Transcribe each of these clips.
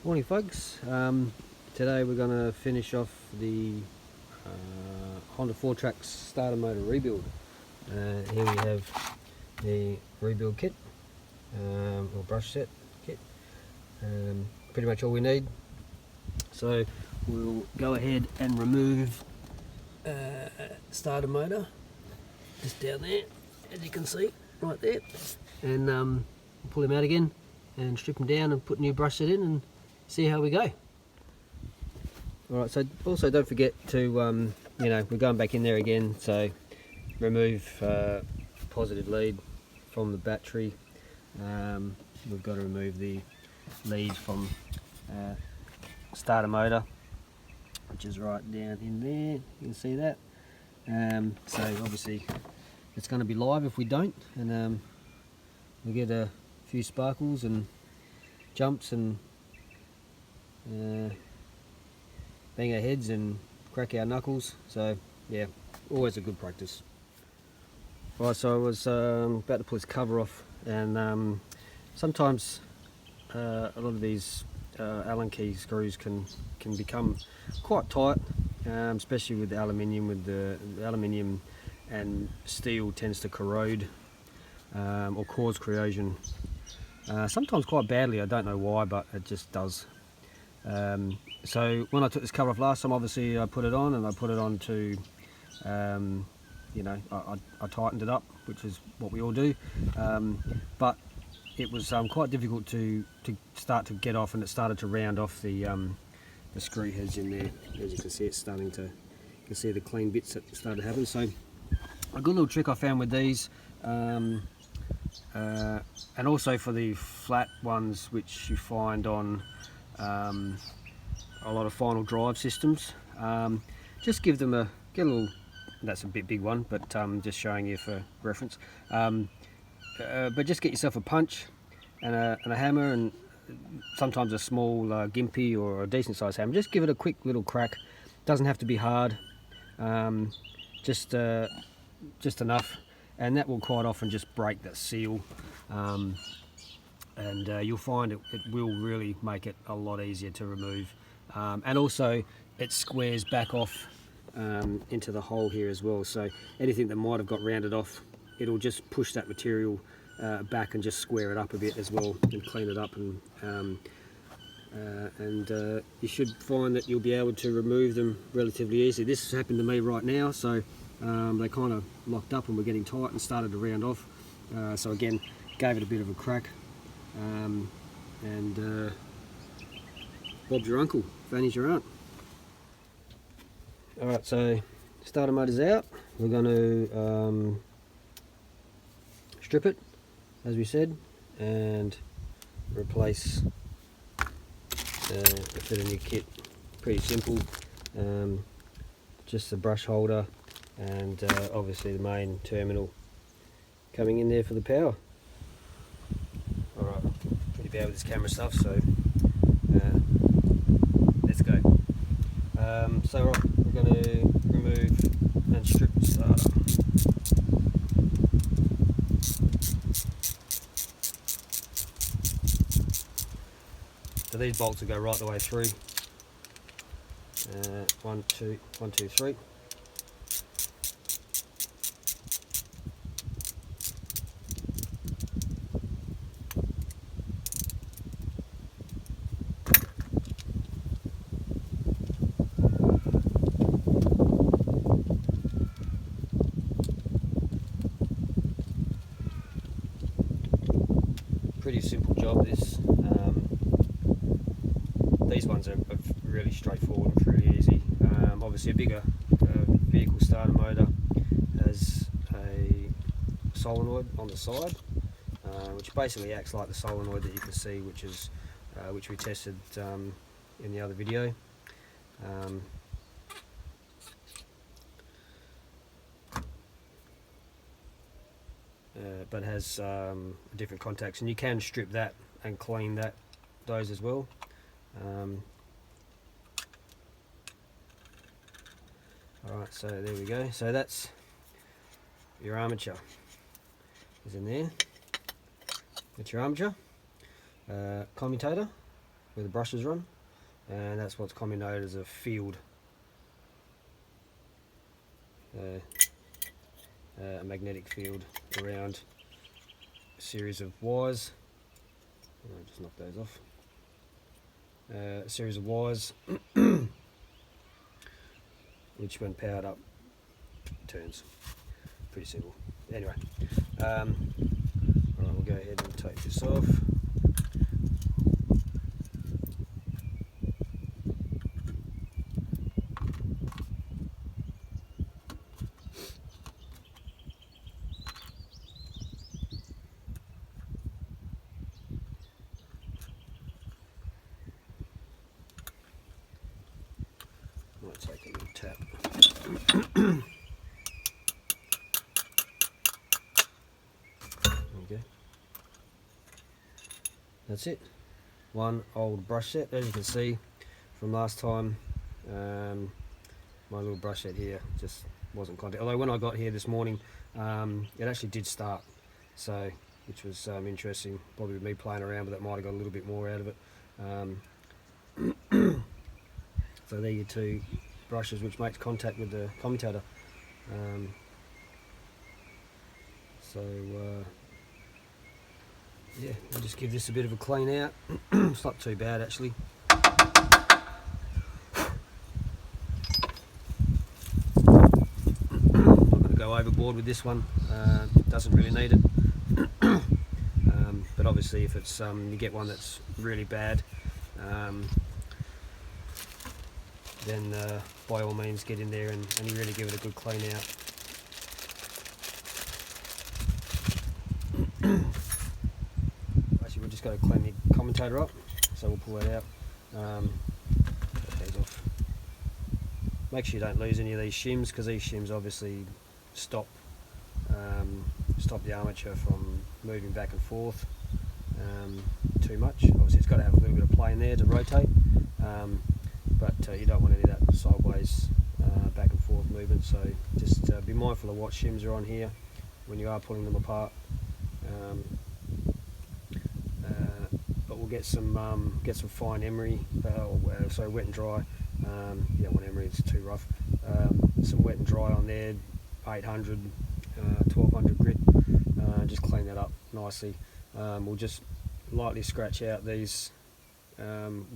Morning folks, today we're going to finish off the Honda fourtrax starter motor rebuild. Here we have the rebuild kit, or brush set kit, pretty much all we need. So we'll go ahead and remove starter motor just down there, as you can see right there, and pull him out again and strip him down and put a new brush set in and see how we go. Alright, so also don't forget to, we're going back in there again, so remove positive lead from the battery. We've got to remove the lead from starter motor, which is right down in there, you can see that. So obviously it's going to be live if we don't, and we'll get a few sparkles and jumps and bang our heads and crack our knuckles. So yeah, always a good practice. Right, so I was about to pull this cover off, and sometimes a lot of these Allen key screws can become quite tight, especially with the aluminium. With the aluminium and steel tends to corrode or cause corrosion. Sometimes quite badly, I don't know why, but it just does. So when I took this cover off last time, obviously I put it on, and I put it on to, I tightened it up, which is what we all do, but it was quite difficult to start to get off, and it started to round off the screw heads in there. As you can see, it's starting to, you can see the clean bits that started to happen. So a good little trick I found with these, and also for the flat ones which you find on a lot of final drive systems, just give them get a little, that's a bit big one, but just showing you for reference, but just get yourself a punch and a hammer, and sometimes a small gimpy or a decent sized hammer. Just give it a quick little crack, doesn't have to be hard, just enough, and that will quite often just break that seal, and you'll find it will really make it a lot easier to remove, and also it squares back off into the hole here as well, so anything that might have got rounded off, it'll just push that material back and just square it up a bit as well and clean it up, and you should find that you'll be able to remove them relatively easily. This has happened to me right now, so they kind of locked up and were getting tight and started to round off, so again, gave it a bit of a crack, and Bob's your uncle, Fanny's your aunt. Alright, so starter motor's out. We're going to strip it, as we said, and replace fit a new kit. Pretty simple, just the brush holder and obviously the main terminal coming in there for the power. Alright, pretty bad with this camera stuff, so let's go. So right, we're going to remove and strip the starter. So these bolts will go right the way through. 1, 2, 1, 2, 3. Pretty simple job this. These ones are really straightforward and really easy. Obviously a bigger vehicle starter motor has a solenoid on the side, which basically acts like the solenoid that you can see, which we tested in the other video. But has different contacts, and you can strip that and clean those as well. Alright, so there we go. So that's your armature is in there. That's your armature, commutator, where the brushes run, and that's what's commonly known as a field. A magnetic field around a series of wires. I'll just knock those off. A series of wires which when powered up turns. Pretty simple. Anyway, alright, we'll go ahead and take this off. Might take a little tap. Okay. That's it. One old brush set, as you can see from last time. My little brush set here just wasn't contacted. Although when I got here this morning, it actually did start. So, which was interesting. Probably with me playing around with it, might have got a little bit more out of it. So there are your two brushes which makes contact with the commutator. Yeah, I'll just give this a bit of a clean out. It's not too bad actually. I'm not going to go overboard with this one. Doesn't really need it. But obviously if it's you get one that's really bad, then by all means get in there and you really give it a good clean out. Actually, we're just going to clean the commutator up, so we'll pull that out. Take those off. Make sure you don't lose any of these shims, because these shims obviously stop the armature from moving back and forth too much. Obviously it's got to have a little bit of play in there to rotate, but you don't want any of that sideways back and forth movement, so just be mindful of what shims are on here when you are pulling them apart. But we'll get some fine emery, sorry, wet and dry. You don't want emery, it's too rough. Some wet and dry on there, 800, 1200 grit. Just clean that up nicely. We'll just lightly scratch out these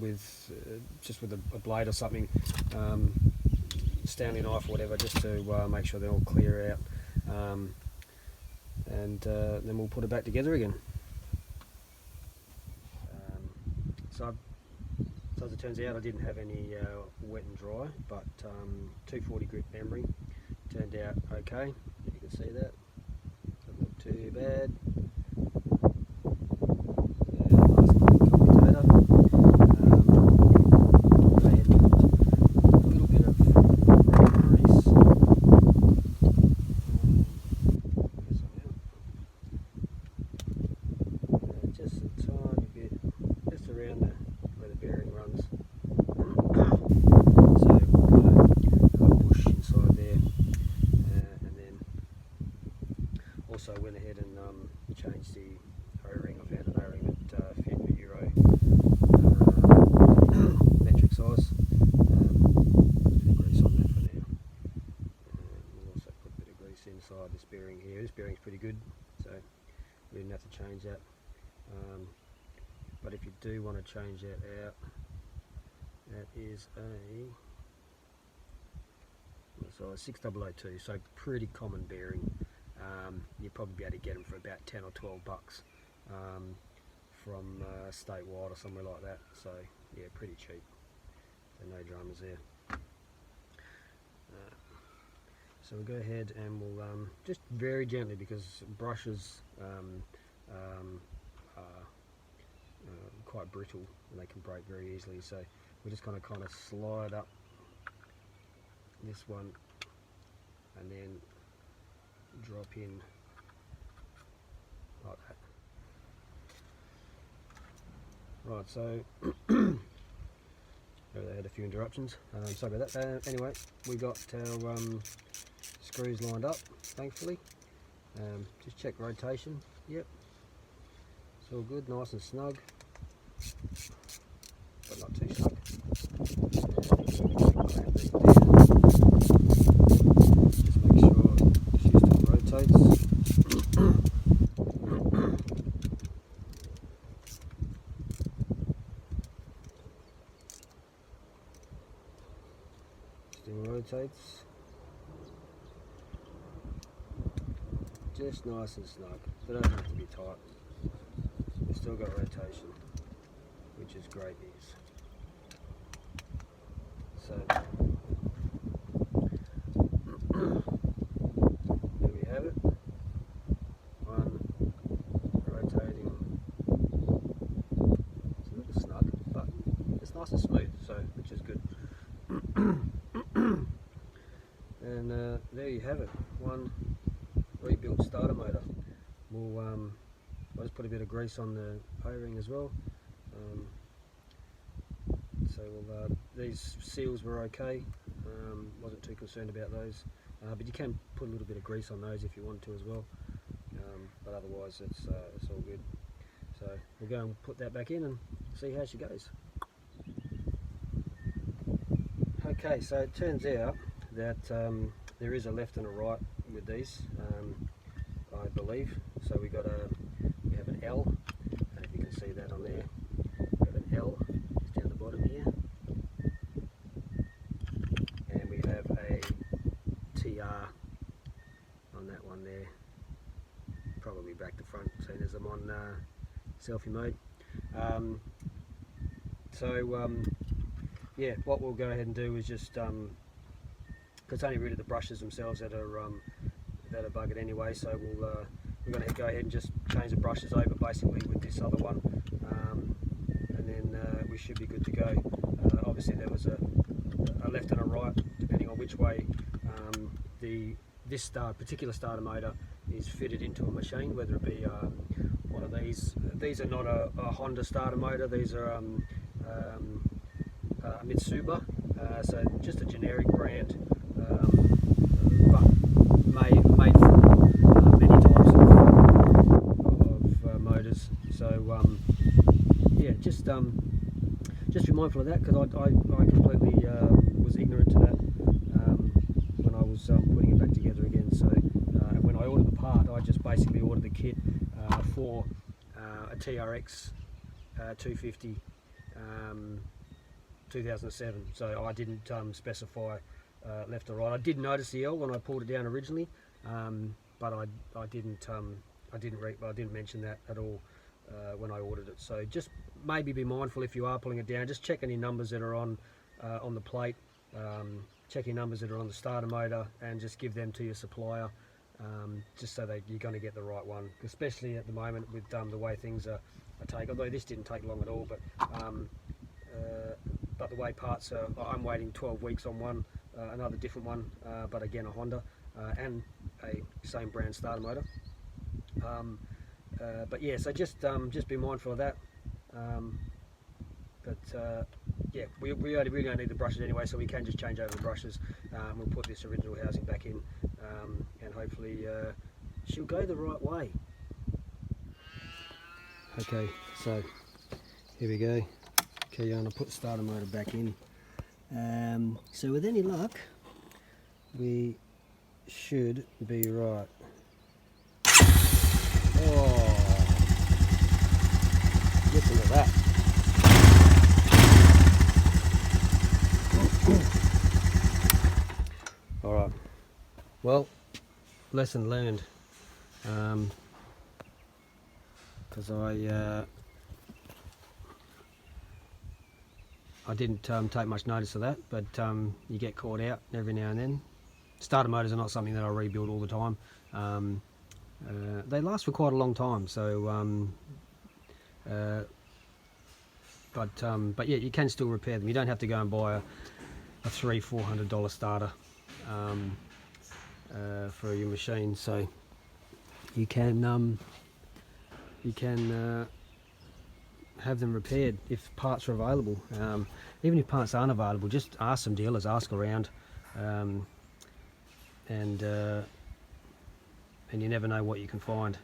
with just with a blade or something, Stanley knife or whatever, just to make sure they're all clear out, and then we'll put it back together again. So as it turns out, I didn't have any wet and dry, but 240 grit emery turned out okay. You can see that, doesn't look too bad. Also went ahead and changed the O-ring. I found an O-ring that fit the Euro metric size. Put a bit of grease on that for now. We'll also put a bit of grease inside this bearing here. This bearing's pretty good, so we didn't have to change that. But if you do want to change that out, that is a size 6002, so pretty common bearing. You'd probably be able to get them for about 10 or 12 bucks from statewide or somewhere like that. So yeah, pretty cheap. So no dramas there. So we'll go ahead and we'll just very gently, because brushes are quite brittle and they can break very easily. So we're just going to kind of slide up this one and then drop in like that. Right, so they had a few interruptions, sorry about that. Anyway, we got our screws lined up, thankfully. Just check rotation, yep, it's all good, nice and snug. but not too snug. Just make sure she still rotates. Still rotates. Just nice and snug. They don't have to be tight. We've still got rotation, which is great news. So there we have it. One rotating. It's a little snug, but it's nice and smooth, so which is good. And there you have it. One rebuilt starter motor. I'll just put a bit of grease on the O-ring as well. These seals were okay. Wasn't too concerned about those, but you can put a little bit of grease on those if you want to as well. But otherwise, it's all good. So we'll go and put that back in and see how she goes. Okay, so it turns out that there is a left and a right with these, I believe. So we have an L, and if you can see that on there, we have an L just down the bottom here, and we have a TR on that one there, probably back to front, seeing as I'm on selfie mode. Yeah, what we'll go ahead and do is just, because it's only really the brushes themselves that are buggered anyway, so we're going to go ahead and just change the brushes over basically with this other one, and then we should be good to go. Obviously there was a left and a right depending on which way this particular starter motor is fitted into a machine, whether it be one of these. These are not a Honda starter motor, these are Mitsuba, so just a generic brand, but made for many types of motors. So yeah, just be mindful of that, because I completely was ignorant to that when I was putting it back together again. So when I ordered the part, I just basically ordered the kit for a trx 250 2007, so I didn't specify left or right. I did notice the L when I pulled it down originally, but I didn't mention that at all when I ordered it. So just maybe be mindful if you are pulling it down. Just check any numbers that are on the plate, check your numbers that are on the starter motor, and just give them to your supplier, just so that you're going to get the right one. Especially at the moment with the way things are taking. Although this didn't take long at all, but the way parts are, I'm waiting 12 weeks on one, another different one, but again a Honda, and a same brand starter motor. But yeah, so just be mindful of that. Yeah, we really don't need the brushes anyway, so we can just change over the brushes. We'll put this original housing back in, and hopefully she'll go the right way. Okay, so here we go. Okay, I'm going to put the starter motor back in. So with any luck, we should be right. Oh, listen to that. Alright, well, lesson learned, because I didn't take much notice of that, but you get caught out every now and then. Starter motors are not something that I rebuild all the time. They last for quite a long time, so but yeah, you can still repair them. You don't have to go and buy a $300-400 starter for your machine, so you can have them repaired if parts are available. Even if parts aren't available, just ask some dealers, ask around, and you never know what you can find.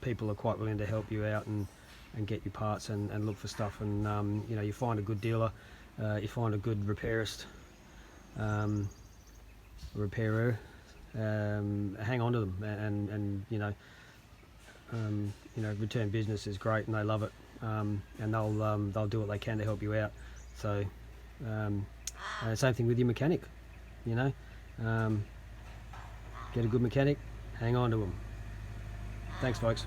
People are quite willing to help you out and and get your parts and look for stuff, and you know, you find a good dealer, you find a good repairist, repairer, hang on to them, and you know, return business is great, and they love it, and they'll do what they can to help you out. So same thing with your mechanic, you know, get a good mechanic, hang on to them. Thanks, folks.